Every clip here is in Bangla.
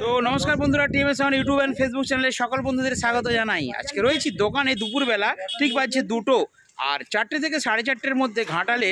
তো নমস্কার বন্ধুরা, TMS sound YouTube and Facebook চ্যানেলে সকল বন্ধুদের স্বাগত জানাই। আজকে রয়েছি দোকানে দুপুরবেলা, ঠিক বাজছে 2টো, আর 4টে থেকে 4:30-এর মধ্যে ঘাটালে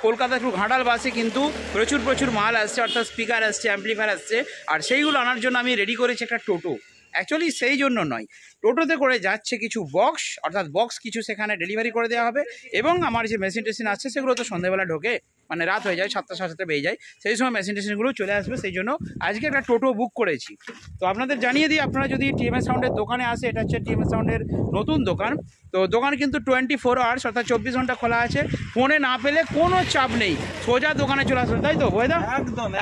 কলকাতা টু ঘাটাল বাসে কিন্তু প্রচুর মাল আসছে, অর্থাৎ স্পিকার আসছে, অ্যাম্পলিফায়ার আসছে, আর সেইগুলো আনার জন্য আমি রেডি করেছি একটা টোটো। অ্যাকচুয়ালি সেই জন্য নয়, টোটোতে করে যাচ্ছে কিছু বক্স, অর্থাৎ বক্স কিছু সেখানে ডেলিভারি করে দেওয়া হবে, এবং আমার যে মেশিন টেশিন আসছে সেগুলো তো সন্ধ্যাবেলা ঢোকে, মানে রাত হয়ে যায়, 7টা সাড়ে 7টা বেজে যায়, সেই সময় মেশিন টেশিনগুলো চলে আসবে। সেই জন্য আজকে একটা টোটো বুক করেছি। তো আপনাদের জানিয়ে দিই, আপনারা যদি টিএমএস সাউন্ডের দোকানে আসে, এটা হচ্ছে টিএমএস সাউন্ডের নতুন দোকান। তো দোকান কিন্তু 24 আওয়ার্স, অর্থাৎ 24 ঘন্টা খোলা আছে। ফোনে না পেলে কোনো চাপ নেই, সোজা দোকানে চলে আসবেন, তাই তো বৈদা?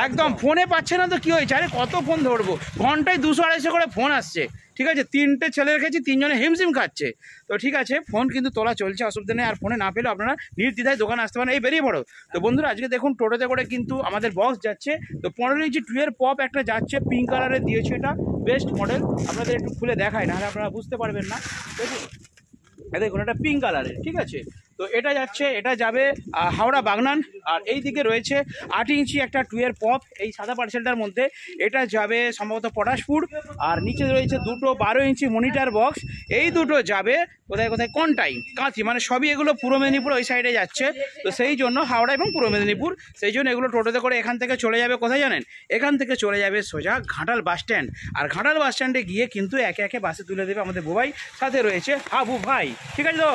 একদম ফোনে পাচ্ছে না তো কী হয়েছে, আরে কত ফোন ধরবো, ঘন্টায় 200-250 করে ফোন আসছে, ঠিক আছে? 3টে ছেলে রেখেছি, 3জনে হিমশিম খাচ্ছে। তো ঠিক আছে, ফোন কিন্তু তোলা চলছে, অসুবিধা নেই। আর ফোনে না পেলেও আপনারা নির্দ্বিধায় দোকানে আসতে পারেন, এই বেরিয়ে পড়ো। তো বন্ধুরা, আজকে দেখুন টোটোতে করে কিন্তু আমাদের বক্স যাচ্ছে। তো 15 ইঞ্চি টুয়ের পপ একটা যাচ্ছে, পিঙ্ক কালারের দিয়েছে, এটা বেস্ট মডেল। আপনাদের একটু খুলে দেখায়, নাহলে আপনারা বুঝতে পারবেন না। দেখুন, দেখুন এটা পিঙ্ক কালারের, ঠিক আছে? তো এটা যাচ্ছে, এটা যাবে হাওড়া বাগনান। আর এই দিকে রয়েছে 8 ইঞ্চি একটা টুয়ের পপ, এই সাদা পার্সেলটার মধ্যে, এটা যাবে সম্ভবত পটাশপুর। আর নিচে রয়েছে দুটো 12 ইঞ্চি মনিটার বক্স, এই দুটো যাবে কোথায় কোনটাই কাঁথি, মানে সবই এগুলো পূর্ব মেদিনীপুর ওই সাইডে যাচ্ছে। তো সেই জন্য হাওড়া এবং পূর্ব মেদিনীপুর, সেই জন্য এগুলো টোটোতে করে এখান থেকে চলে যাবে কোথায় জানেন? এখান থেকে চলে যাবে সোজা ঘাটাল বাস স্ট্যান্ড। আর ঘাটাল বাস স্ট্যান্ডে গিয়ে কিন্তু একে একে বাসে তুলে দেবে আমাদের বুবাই, সাথে রয়েছে হাবু ভাই, ঠিক আছে তো?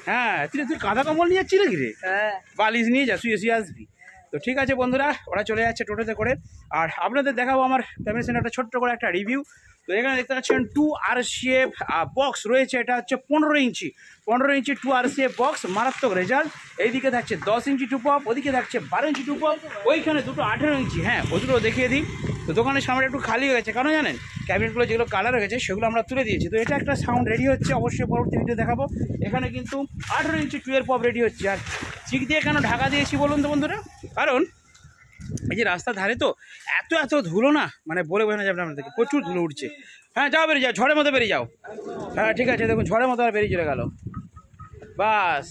হ্যাঁ, তুই কাঁথা কম্বল নিয়ে যাচ্ছি নাকি রে? হ্যাঁ, বালিশ নিয়ে যা, শুয়ে আসবি। তো ঠিক আছে বন্ধুরা, ওরা চলে যাচ্ছে টোটোতে করে। আর আপনাদের দেখাবো আমার ক্যামেরা সেন্টার একটা ছোট্ট করে একটা রিভিউ। তো এখানে দেখতে পাচ্ছেন 2 RCF বক্স রয়েছে, এটা হচ্ছে 15 ইঞ্চি 2 RCF বক্স, মারাত্মক রেজাল্ট। এইদিকে থাকছে 10 ইঞ্চি টু পপ, ওদিকে থাকছে 12 ইঞ্চি টু পপ, ওইখানে দুটো 18 ইঞ্চি। হ্যাঁ, ওগুলো দেখিয়ে দিই। তো দোকানের সামনে একটু খালি হয়ে গেছে, কারণ জানেন ক্যাবিনেটগুলো যেগুলো কালার হয়ে গেছে সেগুলো আমরা তুলে দিয়েছি। তো এটা একটা সাউন্ড রেডি হচ্ছে, অবশ্যই পরবর্তী ভিডিও দেখাবো। এখানে কিন্তু 18 ইঞ্চি টুয়ের পপ রেডি হচ্ছে। আর চিক দিয়ে কেন ঢাকা দিয়েছি বলুন তো বন্ধুরা, কারণ এই যে রাস্তার ধারে তো এত ধুলো না, মানে বলে বোঝানো যাবে না আপনাদেরকে, প্রচুর ধুলো উঠছে। হ্যাঁ, যাও বেরিয়ে যাও, ঝড়ের মতো বেরিয়ে যাও। হ্যাঁ ঠিক আছে, দেখুন ঝড়ের মতো আর বেরিয়ে চলে গেল, বাস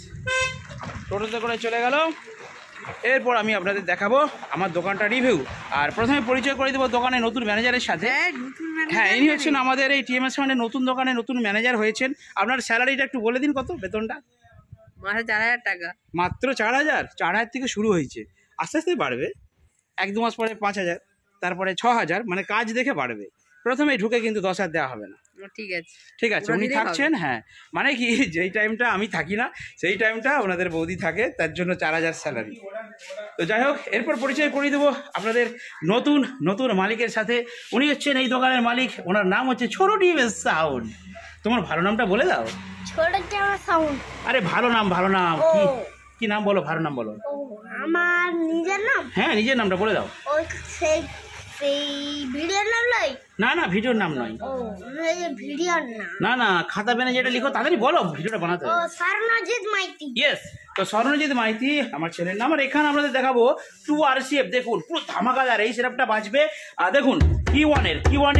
টোটোতে করে চলে গেল। এরপর আমি আপনাদের দেখাবো আমার দোকানটা রিভিউ। আর প্রথমে পরিচয় করে দেবো দোকানের নতুন ম্যানেজারের সাথে। হ্যাঁ, ইনি হচ্ছেন আমাদের এই টিএমএস সাউন্ডের নতুন দোকানে নতুন ম্যানেজার হয়েছেন। আপনার স্যালারিটা একটু বলে দিন, কত বেতনটা? মাসে 4,000 টাকা। মাত্র 4,000? 4,000 থেকে শুরু হয়েছে, আস্তে আস্তে বাড়বে। 1-2 মাস পরে 5,000, তারপরে 6,000, মানে কাজ দেখে বাড়বে। প্রথমে ঢুকে কিন্তু 10,000 দেওয়া হবে না। ঠিক আছে, উনি থাকছেন। হ্যাঁ, মানে কি, যেই টাইমটা আমি থাকি না সেই টাইমটা ওনাদের বৌদি থাকে, তার জন্য 4,000 স্যালারি। তো যাই হোক, এরপর পরিচয় করিয়ে দেবো আপনাদের নতুন মালিকের সাথে। উনি হচ্ছেন এই দোকানের মালিক, ওনার নাম হচ্ছে ছোট টিএমএস সাউন্ড। তোমার ভালো নামটা বলে দাও। ছোট টিএমএস সাউন্ড। আরে ভালো নাম কি নাম বলো, ভালো নাম বলো। আমার নিজের নাম? হ্যাঁ, নিজের নামটা বলে দাও। ওই সেই ভিডিওর নাম নয়? না, ভিডিওর নাম নয়। ভিডিওর নাম না, খাতা পেনে যেটা লিখো তাড়াতাড়ি বলো, ভিডিওটা বানাতে হবে। স্বর্ণজিৎ মাইতি। ইয়েস, তো স্বর্ণজিৎ মাইতি আমার ছেলের নাম। আর এখানে আপনাদের দেখাবো 2 RCF, দেখুন পুরো ধামাকাদার এই সেটআপটা বাজবে। আর দেখুন কি1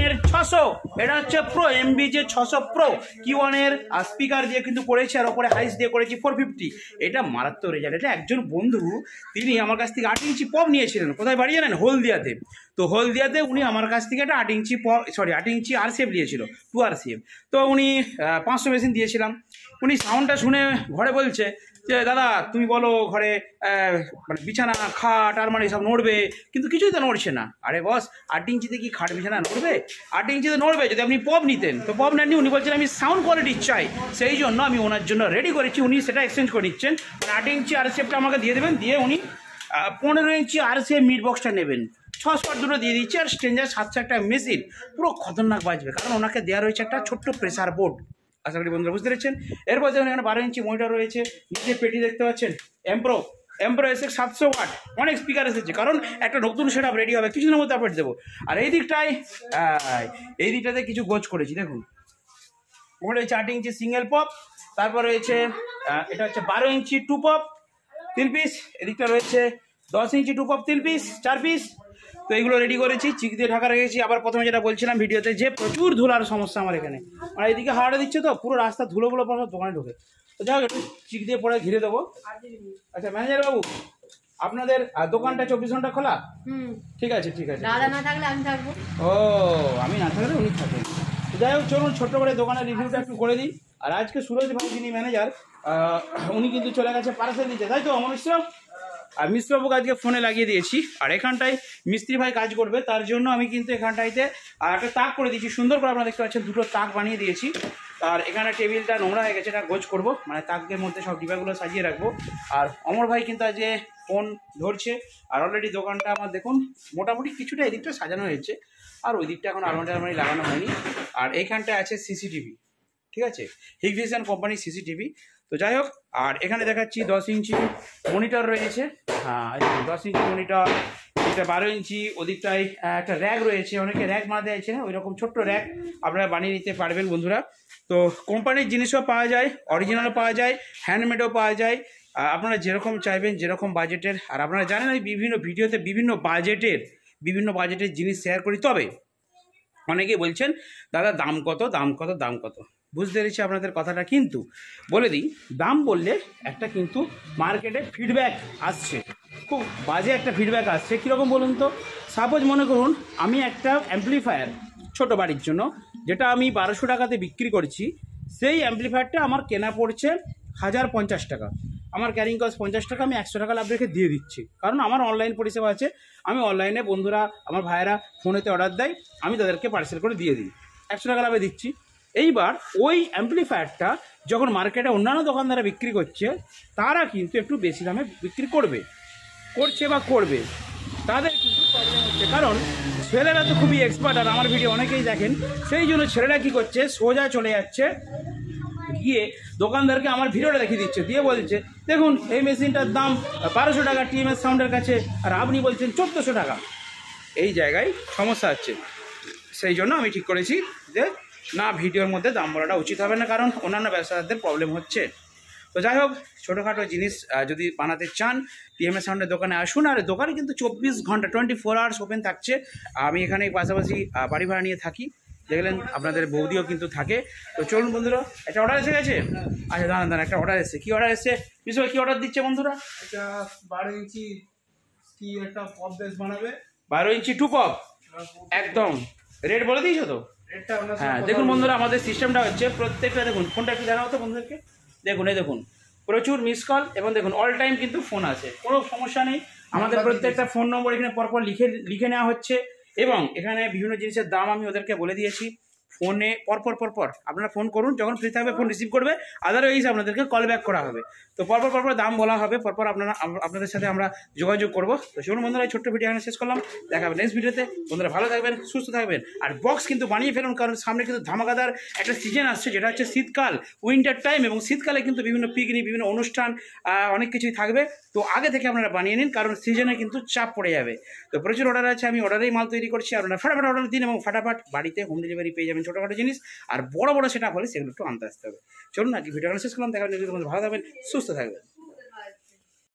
এর 600, এটা হচ্ছে প্রো MBJ 600 প্রো কি1 এর স্পিকার দিয়ে কিন্তু করেছি, আর ওপরে হাইস দিয়ে করেছি 450। এটা মারাত্মক রেজাল্ট। এটা একজন বন্ধু, তিনি আমার কাছ থেকে 8 ইঞ্চি পপ নিয়েছিলেন, কোথায় বাড়ি জানেন? হলদিয়াতে। তো হলদিয়াতে উনি আমার কাছ থেকে একটা 8 ইঞ্চি RCF নিয়েছিল, 2 RCF। তো উনি 500 মেশিন দিয়েছিলাম। উনি সাউন্ডটা শুনে ঘরে বলছে যে দাদা তুমি বলো ঘরে মানে বিছানা খাট আর মানে সব নড়বে, কিন্তু কিছুই তো নড়ছে না। আরে বস, 8 ইঞ্চিতে কি খাট বিছানা নড়বে? 8 ইঞ্চিতে নড়বে যদি আপনি পপ নিতেন। তো পপ নেননি, উনি বলছেন আমি সাউন্ড কোয়ালিটি চাই, সেই জন্য আমি ওনার জন্য রেডি করেছি। উনি সেটা এক্সচেঞ্জ করে নিচ্ছেন, 8 ইঞ্চি RCFটা আমাকে দিয়ে দেবেন, দিয়ে উনি 15 ইঞ্চি RCF মিড বক্সটা নেবেন। 6 স্পট দুটো দিয়ে দিচ্ছে, আর স্ট্রেঞ্জার 700 একটা মেশিন, পুরো খতরনাক বাজবে, কারণ ওনাকে দেওয়া রয়েছে একটা ছোট্ট প্রেসার বোর্ড। আশা করি বন্ধুরা বুঝতে পেরেছেন। এরপর দেখুন এখানে 12 ইঞ্চি মনিটর রয়েছে, নিচে পেটি দেখতে পাচ্ছেন এমপ্রো SX 700 ওয়াট, অনেক স্পিকার এসেছে, কারণ একটা নতুন সেটআপ রেডি হবে, কিছুদিনের মধ্যে আপডেট দেবো। আর এই দিকটাতে কিছু গোছ করেছি, দেখুন ওখানে রয়েছে 8 ইঞ্চি সিঙ্গেল পপ, তারপর রয়েছে এটা হচ্ছে 12 ইঞ্চি 2 পপ 3 পিস, এদিকটা রয়েছে 10 ইঞ্চি 2 পপ 3 পিস 4 পিস। তো এইগুলো রেডি করেছি, চিক দিয়ে ঢাকা রেখেছি। আবার প্রথমে যেটা বলছিলাম ভিডিওতে, যে প্রচুর ধুলার সমস্যা আমার এখানে, আর এইদিকে হাওয়াটা দিচ্ছে তো পুরো রাস্তা ধুলোগুলো পর দোকানে ঢোকে। তো যাই হোক, একটু চিক দিয়ে পরে ঘিরে দেবো। আচ্ছা ম্যানেজার বাবু, আপনাদের দোকানটা 24 ঘন্টা খোলা? ঠিক আছে। দাদা না থাকলে আমি থাকবো। ও আমি না থাকলে উনি থাকেন। তো যাই হোক চলুন ছোট্ট করে দোকানের রিভিউটা একটু করে দিই। আর আজকে সুরজ ভাই যিনি ম্যানেজার, উনি কিন্তু চলে গেছে পার্সেল দিতে, তাই তো অমর মিশ্র? আর মিশ্রবাবুকে আজকে ফোনে লাগিয়ে দিয়েছি। আর এখানটায় মিস্ত্রি ভাই কাজ করবে, তার জন্য আমি কিন্তু এখানটাইতে একটা তাক করে দিয়েছি সুন্দর করে। আপনারা দেখতে পাচ্ছেন দুটো তাক বানিয়ে দিয়েছি। আর এখানে টেবিলটা নোংরা হয়ে গেছে, এটা গোছ করবো, মানে তাকের মধ্যে সব ডিবাগুলো সাজিয়ে রাখবো। আর অমর ভাই কিন্তু আজকে ফোন ধরছে। আর অলরেডি দোকানটা আমার দেখুন মোটামুটি কিছুটা এদিকটা সাজানো হয়েছে, আর ওই দিকটা এখন আলমারি লাগানো হয়নি। আর এইখানটায় আছে সিসিটিভি, ঠিক আছে, হিগভিশন কোম্পানির সিসিটিভি। তো যাই হোক, আর এখানে দেখাচ্ছি 10 ইঞ্চি মনিটর রয়েছে। হ্যাঁ 10 ইঞ্চি মনিটর, এটা 12 ইঞ্চি। ওদিকটায় একটা র্যাক রয়েছে, অনেকে র্যাক বাঁধা আছে, ওই রকম ছোট্ট র্যাক আপনারা বানিয়ে নিতে পারবেন বন্ধুরা। তো কোম্পানির জিনিসও পাওয়া যায়, অরিজিনালও পাওয়া যায়, হ্যান্ডমেডও পাওয়া যায়। আপনারা যেরকম চাইবেন, যেরকম বাজেটের। আর আপনারা জানেন আমি বিভিন্ন ভিডিওতে বিভিন্ন বাজেটের জিনিস শেয়ার করি। তবে অনেকেই বলছেন দাদা দাম কত, বুঝতে পেরেছি আপনাদের কথাটা, কিন্তু বলে দিই দাম বললে একটা কিন্তু মার্কেটে ফিডব্যাক আসছে, খুব বাজে একটা ফিডব্যাক আসছে। কীরকম বলুন তো? সাপোজ মনে করুন আমি একটা অ্যাম্পলিফায়ার ছোটো বাড়ির জন্য, যেটা আমি 1200 টাকাতে বিক্রি করছি, সেই অ্যাম্পলিফায়ারটা আমার কেনা পড়ছে 1050 টাকা। আমার ক্যারিং কস্ট 50 টাকা, আমি 100 টাকা লাভ রেখে দিয়ে দিচ্ছি, কারণ আমার অনলাইন পরিষেবা আছে। আমি অনলাইনে বন্ধুরা, আমার ভাইয়েরা ফোনেতে অর্ডার দেয়, আমি তাদেরকে পার্সেল করে দিয়ে দিই, 100 টাকা লাভে দিচ্ছি। এইবার ওই অ্যাম্পলিফায়ারটা যখন মার্কেটে অন্যান্য দোকানদারা বিক্রি করছে, তারা কিন্তু একটু বেশি দামে বিক্রি করবে, তাদের কিন্তু প্রবলেম হচ্ছে। কারণ ছেলেরা তো খুবই এক্সপার্ট, আর আমার ভিডিও অনেকেই দেখেন, সেই জন্য ছেলেরা কী করছে, সোজা চলে যাচ্ছে গিয়ে দোকানদারকে আমার ভিডিওটা দেখিয়ে দিচ্ছে, দিয়ে বলছে দেখুন এই মেশিনটার দাম 1200 টাকা টিএমএস সাউন্ডের কাছে, আর আপনি বলছেন 1400 টাকা। এই জায়গায় সমস্যা হচ্ছে। সেই জন্য আমি ঠিক করেছি যে না, ভিডিওর মধ্যে দাম বলাটা উচিত হবে না, কারণ অন্যান্য ব্যবসাদারদের প্রবলেম হচ্ছে। তো যাই হোক, ছোটোখাটো জিনিস যদি বানাতে চান, টিএমএস সাউন্ডের দোকানে আসুন। আর দোকানে কিন্তু 24 ঘন্টা 24 আওয়ার্স ওপেন থাকছে। আমি এখানে পাশাপাশি বাড়ি ভাড়া নিয়ে থাকি, দেখলেন আপনাদের বৌদিও কিন্তু থাকে। তো চলুন বন্ধুরা, একটা অর্ডার এসে গেছে। আচ্ছা দাঁড়ান, একটা অর্ডার এসেছে। কী অর্ডার এসছে বিশ্বভাই, কী অর্ডার দিচ্ছে বন্ধুরা? এটা 12 ইঞ্চি কি একটা পপ বেস বানাবে, 12 ইঞ্চি 2 পপ, একদম রেট বলে দিয়েছো তো? হ্যাঁ দেখুন বন্ধুরা, আমাদের সিস্টেমটা হচ্ছে প্রত্যেকটা, দেখুন ফোনটা একটু জানাও তো বন্ধুদেরকে, দেখুন এই দেখুন প্রচুর মিস কল, এবং দেখুন অল টাইম কিন্তু ফোন আছে, কোনো সমস্যা নেই। আমাদের প্রত্যেকটা ফোন নম্বর এখানে পরপর লিখে নেওয়া হচ্ছে, এবং এখানে বিভিন্ন জিনিসের দাম আমি ওদেরকে বলে দিয়েছি। ফোনে পরপর আপনারা ফোন করুন, যখন ফ্রি থাকবে ফোন রিসিভ করবে, আদারওয়াইজ আপনাদেরকে কল ব্যাক করা হবে। তো পরপর দাম বলা হবে, পরপর আপনাদের সাথে আমরা যোগাযোগ করবো। তো চলুন বন্ধুরা, এই ছোট্ট ভিডিও এখানে শেষ করলাম, দেখা হবে নেক্সট ভিডিওতে। বন্ধুরা ভালো থাকবেন, সুস্থ থাকবেন, আর বক্স কিন্তু বানিয়ে ফেলুন, কারণ সামনে কিন্তু ধামাকাদার একটা সিজন আসছে, যেটা হচ্ছে শীতকাল, উইন্টার টাইম। এবং শীতকালে কিন্তু বিভিন্ন পিকনিক, বিভিন্ন অনুষ্ঠান, অনেক কিছুই থাকবে। তো আগে থেকে আপনারা বানিয়ে নিন, কারণ সিজনে কিন্তু চাপ পড়ে যাবে। তো প্রচুর অর্ডার আছে, আমি অর্ডারেই মাল তৈরি করছি। আপনারা ফাটাফাট অর্ডার দিন, এবং ফাটাফাট বাড়িতে হোম ডেলিভারি পেয়ে যাবেন ছোটোখাটো জিনিস। আর বড় সেটা হলে সেগুলো একটু আনতে আসতে হবে। চলুন আজকে ভিডিওটা শেষ করলাম, দেখা হবে নেক্সট ভিডিওতে। ভালো থাকবেন, সুস্থ থাকবেন।